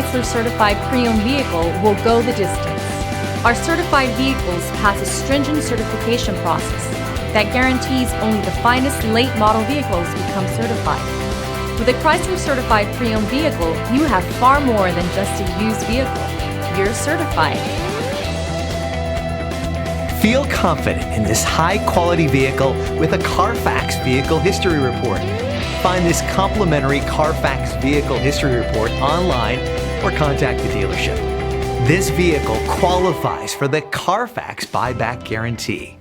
Chrysler certified pre-owned vehicle will go the distance. Our certified vehicles pass a stringent certification process that guarantees only the finest late model vehicles become certified. With a Chrysler certified pre-owned vehicle, you have far more than just a used vehicle. You're certified. Feel confident in this high-quality vehicle with a Car Fax Vehicle History Report. Find this complimentary Car Fax Vehicle History Report online or contact the dealership. This vehicle qualifies for the Car Fax Buyback Guarantee.